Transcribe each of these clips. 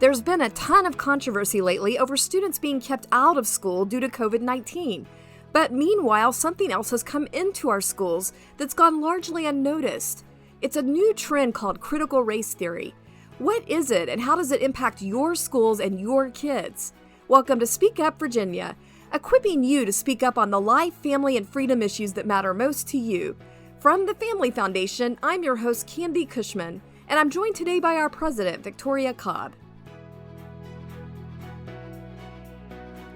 There's been a ton of controversy lately over students being kept out of school due to COVID-19. But meanwhile, something else has come into our schools that's gone largely unnoticed. It's a new trend called critical race theory. What is it, and how does it impact your schools and your kids? Welcome to Speak Up Virginia, equipping you to speak up on the life, family, and freedom issues that matter most to you. From the Family Foundation, I'm your host, Candy Cushman, and I'm joined today by our president, Victoria Cobb.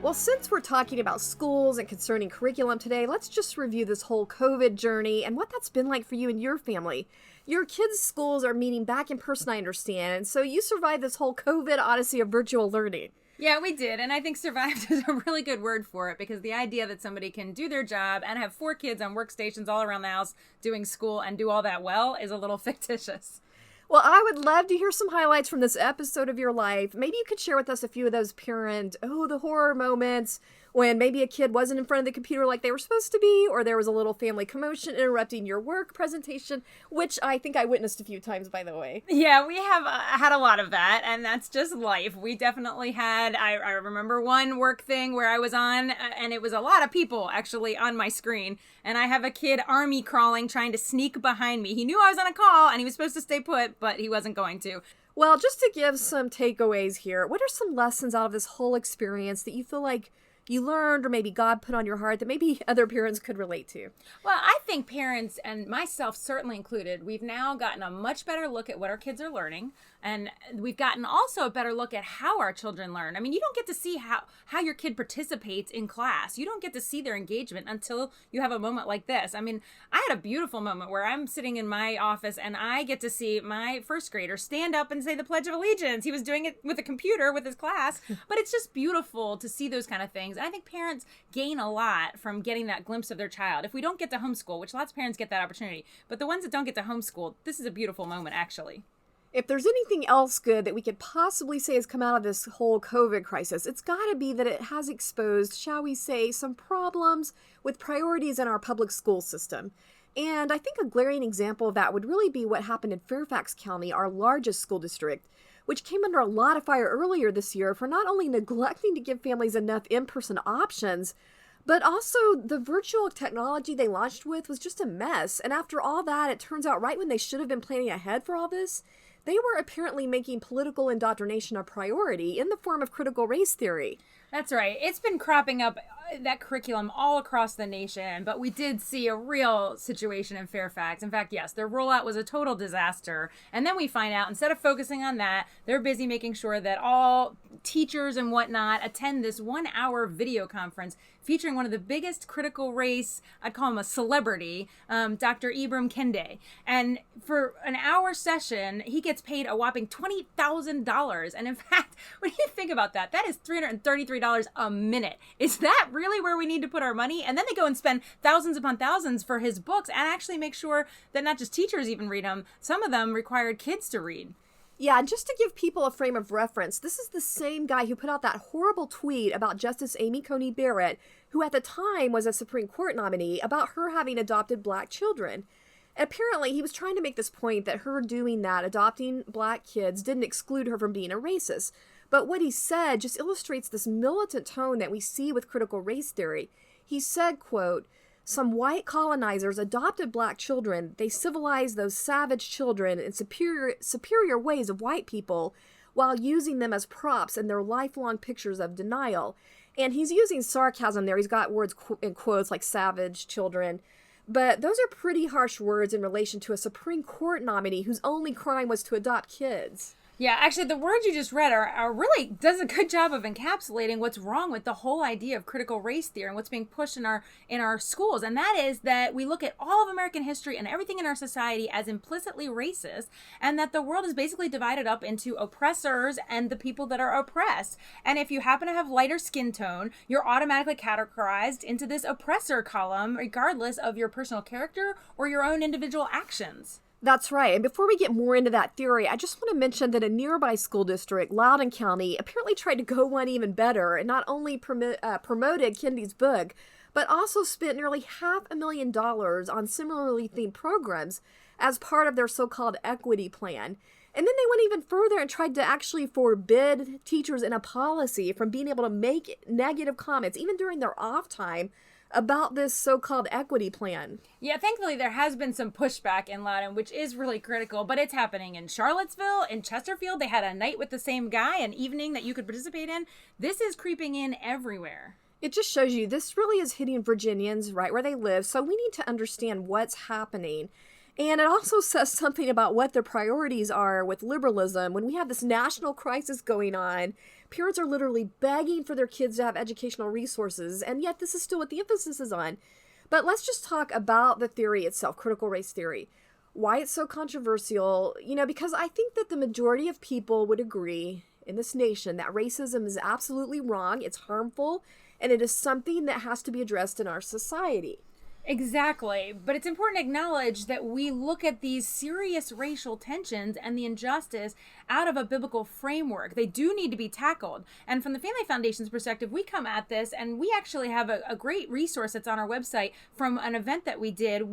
Well, since we're talking about schools and concerning curriculum today, let's just review this whole COVID journey and what that's been like for you and your family. Your kids' schools are meeting back in person, I understand, and so you survived this whole COVID odyssey of virtual learning. Yeah, we did, and I think survived is a really good word for it, because the idea that somebody can do their job and have 4 kids on workstations all around the house doing school and do all that well is a little fictitious. Well, I would love to hear some highlights from this episode of your life. Maybe you could share with us a few of those the horror moments when maybe a kid wasn't in front of the computer like they were supposed to be, or there was a little family commotion interrupting your work presentation, which I think I witnessed a few times, by the way. Yeah, we have had a lot of that, and that's just life. We definitely had, I remember one work thing where I was on, and it was a lot of people actually on my screen, and I have a kid army crawling trying to sneak behind me. He knew I was on a call, and he was supposed to stay put, but he wasn't going to. Well, just to give some takeaways here, what are some lessons out of this whole experience that you feel like you learned, or maybe God put on your heart, that maybe other parents could relate to? Well, I think parents, and myself certainly included, we've now gotten a much better look at what our kids are learning, and we've gotten also a better look at how our children learn. I mean, you don't get to see how your kid participates in class. You don't get to see their engagement until you have a moment like this. I mean, I had a beautiful moment where I'm sitting in my office and I get to see my first grader stand up and say the Pledge of Allegiance. He was doing it with a computer with his class, but it's just beautiful to see those kind of things. And I think parents gain a lot from getting that glimpse of their child. If we don't get to homeschool, which lots of parents get that opportunity, but the ones that don't get to homeschool, this is a beautiful moment, actually. If there's anything else good that we could possibly say has come out of this whole COVID crisis, it's got to be that it has exposed, shall we say, some problems with priorities in our public school system. And I think a glaring example of that would really be what happened in Fairfax County, our largest school district, which came under a lot of fire earlier this year for not only neglecting to give families enough in-person options, but also the virtual technology they launched with was just a mess. And after all that, it turns out right when they should have been planning ahead for all this, they were apparently making political indoctrination a priority in the form of critical race theory. That's right. It's been cropping up, that curriculum, all across the nation, but we did see a real situation in Fairfax. In fact, yes, their rollout was a total disaster. And then we find out, instead of focusing on that, they're busy making sure that all teachers and whatnot attend this 1-hour video conference featuring one of the biggest critical race, I'd call him a celebrity, Dr. Ibram Kendi. And for an hour session, he gets paid a whopping $20,000. And in fact, when you think about that, that is $333 a minute. Is that really where we need to put our money? And then they go and spend thousands upon thousands for his books and actually make sure that not just teachers even read them, some of them required kids to read. Yeah, just to give people a frame of reference, this is the same guy who put out that horrible tweet about Justice Amy Coney Barrett, who at the time was a Supreme Court nominee, about her having adopted black children. Apparently, he was trying to make this point that her doing that, adopting black kids, didn't exclude her from being a racist. But what he said just illustrates this militant tone that we see with critical race theory. He said, quote, "Some white colonizers adopted black children. They civilized those savage children in superior ways of white people while using them as props in their lifelong pictures of denial." And he's using sarcasm there. He's got words in quotes like savage children. But those are pretty harsh words in relation to a Supreme Court nominee whose only crime was to adopt kids. Yeah, actually, the words you just read are really does a good job of encapsulating what's wrong with the whole idea of critical race theory and what's being pushed in our schools. And that is that we look at all of American history and everything in our society as implicitly racist, and that the world is basically divided up into oppressors and the people that are oppressed. And if you happen to have lighter skin tone, you're automatically categorized into this oppressor column, regardless of your personal character or your own individual actions. That's right. And before we get more into that theory, I just want to mention that a nearby school district, Loudoun County, apparently tried to go one even better and not only promoted Kendi's book, but also spent nearly $500,000 on similarly themed programs as part of their so-called equity plan. And then they went even further and tried to actually forbid teachers in a policy from being able to make negative comments, even during their off time, about this so-called equity plan. Yeah, thankfully there has been some pushback in Loudoun, which is really critical, but it's happening in Charlottesville, in Chesterfield. They had a night with the same guy, an evening that you could participate in. This is creeping in everywhere. It just shows you this really is hitting Virginians right where they live, so we need to understand what's happening. And it also says something about what their priorities are with liberalism. When we have this national crisis going on, parents are literally begging for their kids to have educational resources, and yet this is still what the emphasis is on. But let's just talk about the theory itself, critical race theory. Why it's so controversial, because I think that the majority of people would agree in this nation that racism is absolutely wrong, it's harmful, and it is something that has to be addressed in our society. Exactly. But it's important to acknowledge that we look at these serious racial tensions and the injustice out of a biblical framework. They do need to be tackled. And from the Family Foundation's perspective, we come at this, and we actually have a great resource that's on our website from an event that we did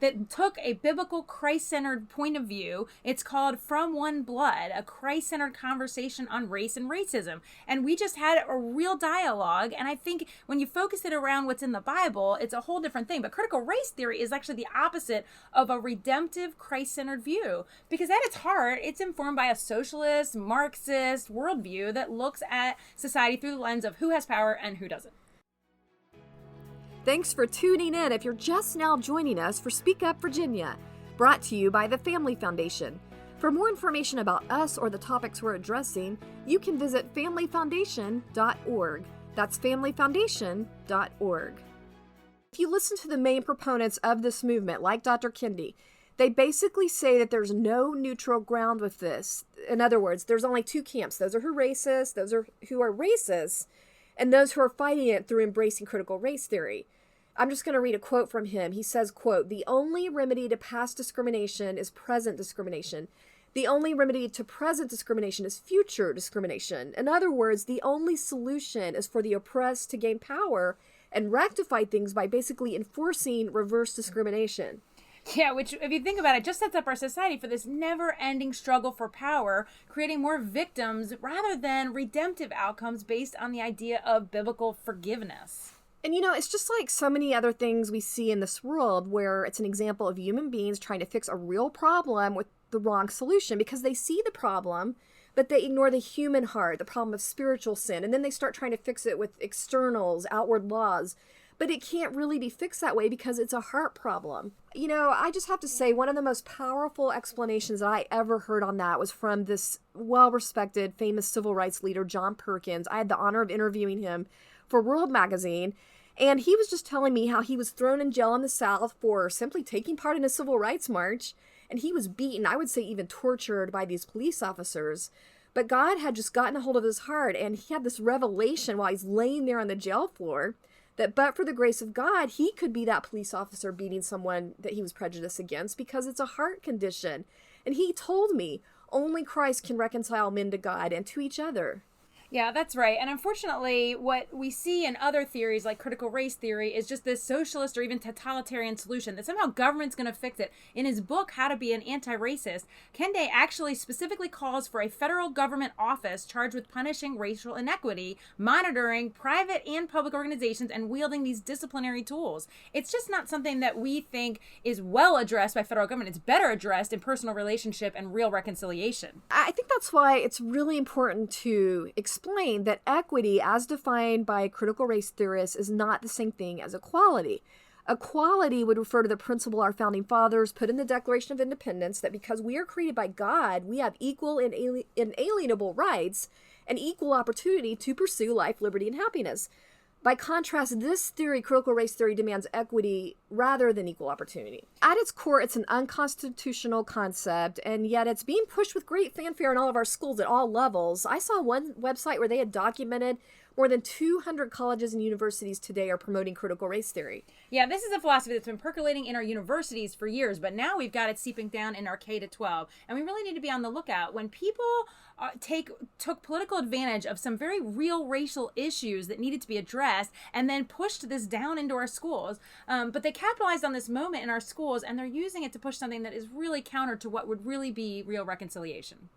that took a biblical Christ-centered point of view. It's called From One Blood, a Christ-centered conversation on race and racism. And we just had a real dialogue. And I think when you focus it around what's in the Bible, it's a whole different thing. But critical race theory is actually the opposite of a redemptive Christ-centered view, because at its heart, it's informed by a socialist, Marxist worldview that looks at society through the lens of who has power and who doesn't. Thanks for tuning in if you're just now joining us for Speak Up Virginia, brought to you by the Family Foundation. For more information about us or the topics we're addressing, you can visit familyfoundation.org. That's familyfoundation.org. If you listen to the main proponents of this movement, like Dr. Kendi, they basically say that there's no neutral ground with this. In other words, there's only two camps. Those are who are racist, and those who are fighting it through embracing critical race theory. I'm just going to read a quote from him. He says, quote, "The only remedy to past discrimination is present discrimination. The only remedy to present discrimination is future discrimination. In other words, the only solution is for the oppressed to gain power and rectify things by basically enforcing reverse discrimination." Yeah, which, if you think about it, just sets up our society for this never-ending struggle for power, creating more victims rather than redemptive outcomes based on the idea of biblical forgiveness. And it's just like so many other things we see in this world where it's an example of human beings trying to fix a real problem with the wrong solution because they see the problem, but they ignore the human heart, the problem of spiritual sin, and then they start trying to fix it with externals, outward laws. But it can't really be fixed that way because it's a heart problem. I just have to say, one of the most powerful explanations that I ever heard on that was from this well-respected, famous civil rights leader, John Perkins. I had the honor of interviewing him for World Magazine, and he was just telling me how he was thrown in jail in the South for simply taking part in a civil rights march, and he was beaten, I would say even tortured by these police officers. But God had just gotten a hold of his heart, and he had this revelation while he's laying there on the jail floor that but for the grace of God, he could be that police officer beating someone that he was prejudiced against because it's a heart condition. And he told me only Christ can reconcile men to God and to each other. Yeah, that's right. And unfortunately, what we see in other theories like critical race theory is just this socialist or even totalitarian solution that somehow government's going to fix it. In his book, How to Be an Anti-Racist, Kendi actually specifically calls for a federal government office charged with punishing racial inequity, monitoring private and public organizations, and wielding these disciplinary tools. It's just not something that we think is well addressed by federal government. It's better addressed in personal relationship and real reconciliation. I think that's why it's really important to explain that equity, as defined by critical race theorists, is not the same thing as equality. Equality would refer to the principle our founding fathers put in the Declaration of Independence that because we are created by God, we have equal and inalienable rights and equal opportunity to pursue life, liberty, and happiness. By contrast, this theory, critical race theory, demands equity rather than equal opportunity. At its core, it's an unconstitutional concept, and yet it's being pushed with great fanfare in all of our schools at all levels. I saw one website where they had documented more than 200 colleges and universities today are promoting critical race theory. Yeah, this is a philosophy that's been percolating in our universities for years, but now we've got it seeping down in our K to 12. And we really need to be on the lookout when people took political advantage of some very real racial issues that needed to be addressed and then pushed this down into our schools. But they capitalized on this moment in our schools, and they're using it to push something that is really counter to what would really be real reconciliation.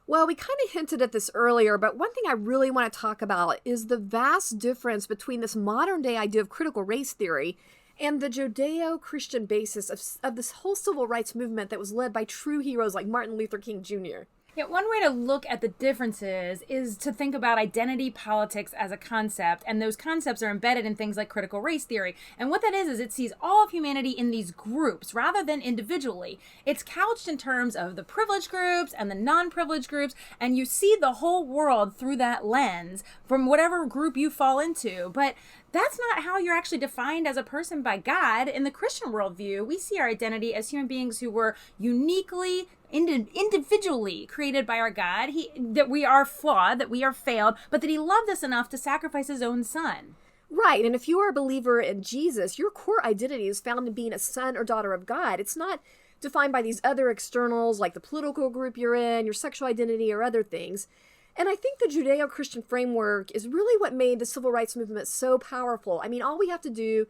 Well, we kind of hinted at this earlier, but one thing I really want to talk about is the vast difference between this modern day idea of critical race theory and the Judeo-Christian basis of this whole civil rights movement that was led by true heroes like Martin Luther King Jr. Yeah, one way to look at the differences is to think about identity politics as a concept, and those concepts are embedded in things like critical race theory. And what that is it sees all of humanity in these groups rather than individually. It's couched in terms of the privileged groups and the non-privileged groups, and you see the whole world through that lens from whatever group you fall into. But that's not how you're actually defined as a person by God. In the Christian worldview, we see our identity as human beings who were uniquely individually created by our God, that we are flawed, that we are failed, but that he loved us enough to sacrifice his own son. Right, and if you are a believer in Jesus, your core identity is found in being a son or daughter of God. It's not defined by these other externals like the political group you're in, your sexual identity, or other things. And I think the Judeo-Christian framework is really what made the civil rights movement so powerful. I mean, all we have to do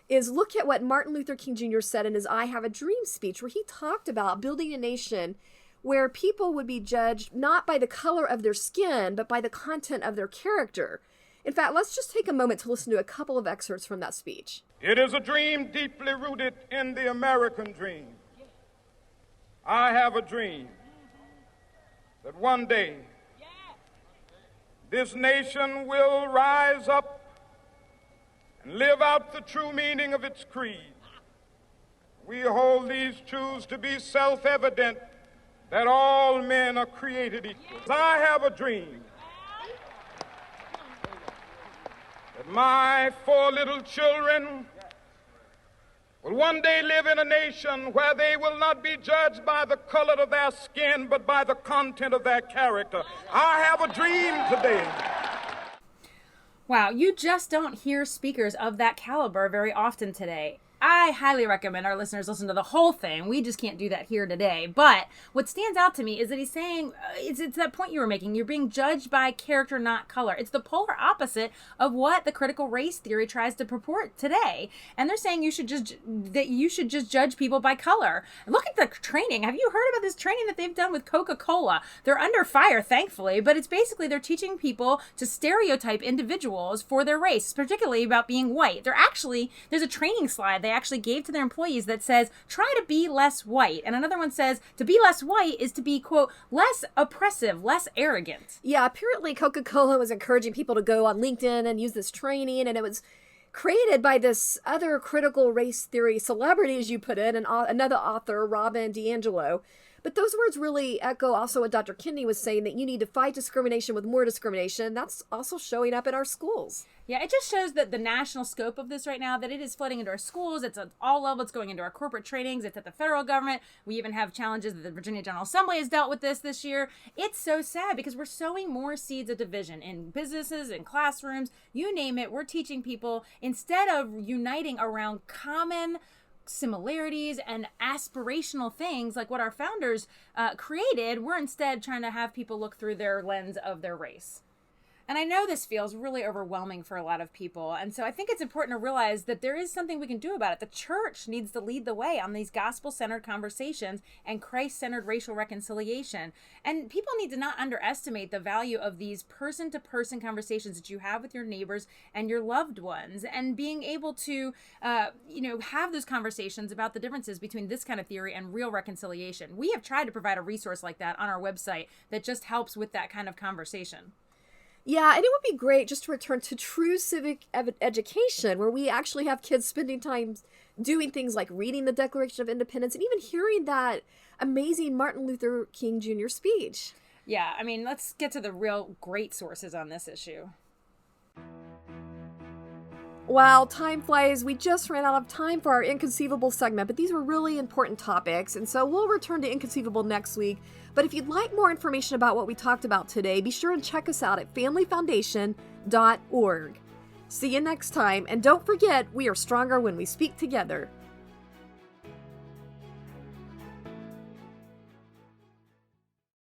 is look at what Martin Luther King Jr. said in his I Have a Dream speech, where he talked about building a nation where people would be judged not by the color of their skin, but by the content of their character. In fact, let's just take a moment to listen to a couple of excerpts from that speech. It is a dream deeply rooted in the American dream. I have a dream that one day this nation will rise up and live out the true meaning of its creed. We hold these truths to be self-evident, that all men are created equal. I have a dream that my 4 little children will one day live in a nation where they will not be judged by the color of their skin, but by the content of their character. I have a dream today. Wow, you just don't hear speakers of that caliber very often today. I highly recommend our listeners listen to the whole thing. We just can't do that here today. But what stands out to me is that he's saying, it's that point you were making, you're being judged by character, not color. It's the polar opposite of what the critical race theory tries to purport today. And they're saying you should just judge people by color. Look at the training. Have you heard about this training that they've done with Coca-Cola? They're under fire, thankfully, but it's basically they're teaching people to stereotype individuals for their race, particularly about being white. There's a training slide they actually gave to their employees that says, try to be less white. And another one says, to be less white is to be, quote, less oppressive, less arrogant. Yeah, apparently Coca-Cola was encouraging people to go on LinkedIn and use this training, and it was created by this other critical race theory celebrity, as you put it, and another author, Robin DiAngelo. But those words really echo also what Dr. Kennedy was saying, that you need to fight discrimination with more discrimination. That's also showing up in our schools. Yeah, it just shows that the national scope of this right now, that it is flooding into our schools. It's at all levels. It's going into our corporate trainings. It's at the federal government. We even have challenges that the Virginia General Assembly has dealt with this year. It's so sad because we're sowing more seeds of division in businesses, in classrooms, you name it. We're teaching people, instead of uniting around common similarities and aspirational things like what our founders created, we're instead trying to have people look through their lens of their race. And I know this feels really overwhelming for a lot of people. And so I think it's important to realize that there is something we can do about it. The church needs to lead the way on these gospel-centered conversations and Christ-centered racial reconciliation. And people need to not underestimate the value of these person-to-person conversations that you have with your neighbors and your loved ones, and being able to, have those conversations about the differences between this kind of theory and real reconciliation. We have tried to provide a resource like that on our website that just helps with that kind of conversation. Yeah, and it would be great just to return to true civic education, where we actually have kids spending time doing things like reading the Declaration of Independence and even hearing that amazing Martin Luther King Jr. speech. Yeah, I mean, let's get to the real great sources on this issue. Wow, time flies. We just ran out of time for our Inconceivable segment, but these were really important topics, and so we'll return to Inconceivable next week. But if you'd like more information about what we talked about today, be sure and check us out at familyfoundation.org. See you next time, and don't forget, we are stronger when we speak together.